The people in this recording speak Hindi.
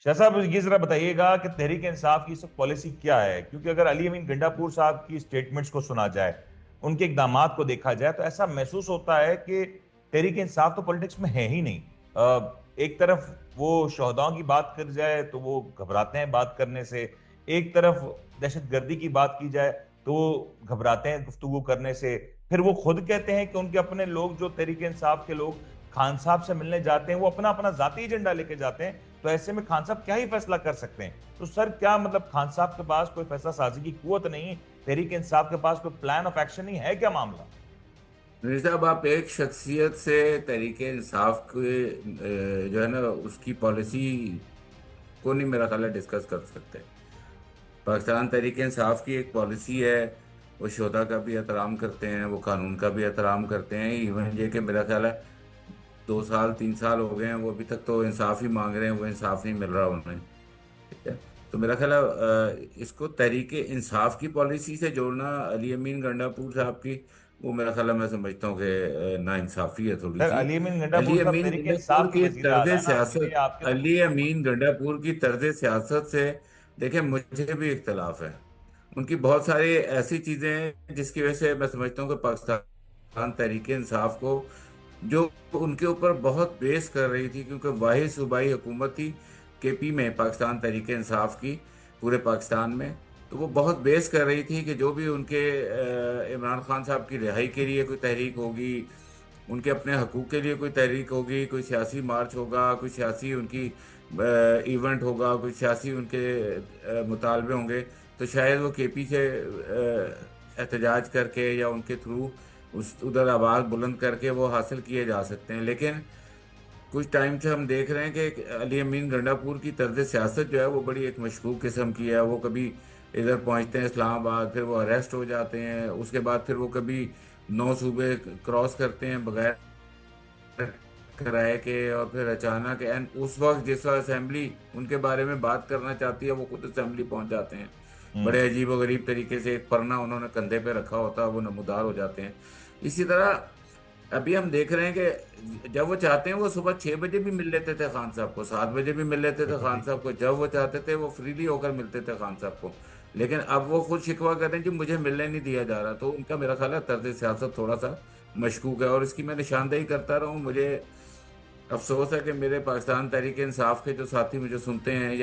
शाह साहब ये जरा बताइएगा कि तहरीक इंसाफ की इस वक्त पॉलिसी क्या है, क्योंकि अगर अली अमीन गंडापुर साहब की स्टेटमेंट्स को सुना जाए, उनके इकदामात को देखा जाए, तो ऐसा महसूस होता है कि तहरीक इंसाफ तो पॉलिटिक्स में है ही नहीं। एक तरफ वो शहदाओं की बात कर जाए तो वो घबराते हैं बात करने से, एक तरफ दहशत गर्दी की बात की जाए तो वो घबराते हैं गुफ्तगू करने से। फिर वो खुद कहते हैं कि उनके अपने लोग, जो तहरीक इंसाफ के लोग खान साहब से मिलने जाते हैं, वो अपना अपना जाती एजेंडा लेके जाते हैं। तो ऐसे में खान साहब क्या ही फैसला कर सकते हैं? तो सर क्या मतलब खान साहब के पास कोई फैसला साजी की कुवत नहीं, तहरीक इंसाफ के पास कोई प्लान ऑफ एक्शन नहीं है, क्या मामला? नहीं साहब, आप एक शख्सियत से तरीके इंसाफ के जो है ना उसकी पॉलिसी को नहीं मेरा ख्याल है डिस्कस कर सकते। पाकिस्तान तरीके इंसाफ की एक पॉलिसी है। वो शोधा का भी एहतराम करते हैं, वो कानून का भी एहतराम करते हैं। इवन ये कि मेरा ख्याल है 2 साल 3 साल हो गए हैं वो अभी तक तो इंसाफ ही मांग रहे हैं, वो इंसाफ नहीं मिल रहा उन्हें। ठीक है। तो मेरा ख्याल है इसको तहरीके इंसाफ की पॉलिसी से जोड़ना अली अमीन गंडापुर साहब की, वो मेरा ख्याल है, मैं समझता हूँ कि नाइंसाफी है थोड़ी सर सी। अली अमीन अली गंडापुर साहब अमीन तहरीक गंडापुर इंसाफ के की वजीर तर्ज आला ना, ये सियासत आपके तो। अली अमीन गंडापुर की तर्ज सियासत से देखिए मुझे भी इख्तलाफ है। उनकी बहुत सारी ऐसी चीजें हैं जिसकी वजह से मैं समझता हूँ कि पाकिस्तान तहरीके इंसाफ को, जो उनके ऊपर बहुत बेस कर रही थी, क्योंकि वाहिद सूबाई हुकूमत थी केपी में पाकिस्तान तहरीके इंसाफ की पूरे पाकिस्तान में। तो वो बहुत बेस कर रही थी कि जो भी उनके इमरान खान साहब की रिहाई के लिए कोई तहरीक होगी, उनके अपने हकूक़ के लिए कोई तहरीक होगी, कोई सियासी मार्च होगा, कोई सियासी उनकी इवेंट होगा, कोई सियासी उनके मुतालबे होंगे, तो शायद वो केपी से एहतजाज करके या उनके थ्रू उस उधर आवाज़ बुलंद करके वो हासिल किए जा सकते हैं। लेकिन कुछ टाइम से हम देख रहे हैं कि अली अमीन गंडापुर की तर्ज सियासत जो है वो बड़ी एक मशकूक किस्म की है। वो कभी इधर पहुंचते हैं इस्लामाबाद, फिर वो अरेस्ट हो जाते हैं, उसके बाद फिर वो कभी 9 सूबे क्रॉस करते हैं बगैर कराए के, और फिर अचानक एंड उस वक्त जिस वक्त असेंबली उनके बारे में बात करना चाहती है वो खुद असेंबली पहुंच जाते हैं। हम्म। बड़े अजीब व गरीब तरीके से एक पन्ना उन्होंने कंधे पे रखा होता है, वो नमूदार हो जाते हैं। इसी तरह अभी हम देख रहे हैं कि जब वो चाहते हैं वो सुबह 6 बजे भी मिल लेते थे खान साहब को, 7 बजे भी मिल लेते थे बिल्कुल खान ठीक। साहब को, जब वो चाहते थे वो फ्रीली होकर मिलते थे खान साहब को। लेकिन अब वो खुद शिकवा कर रहे हैं कि मुझे मिलने नहीं दिया जा रहा। तो उनका मेरा ख्याल है तर्ज सियासत थोड़ा सा मशकूक है, और इसकी मैं निशानदेही करता रहूं। मुझे अफसोस है कि मेरे पाकिस्तान तहरीक इंसाफ के जो साथी मुझे सुनते हैं या